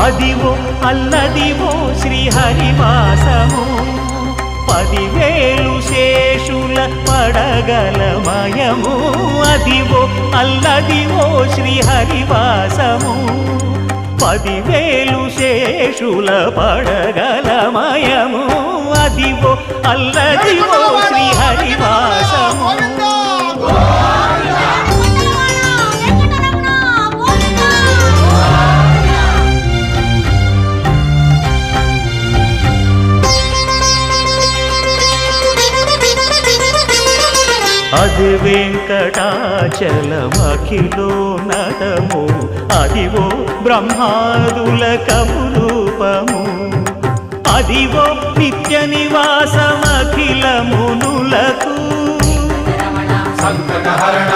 అదివో అల్లదివో శ్రీహరివాసము 10,000 శేషుల పడగలమయము అదివో అల్లదివో శ్రీహరివాసము 10,000 శేషుల పడగలమయము అదివో అల్లదివో శ్రీహరివాసము అది వెంకటాచలమఖిలోన్నతము అదివో బ్రహ్మాదుల కపురూపము అదివో నిత్య నివాసమఖిల మునులకు సంకటహరణ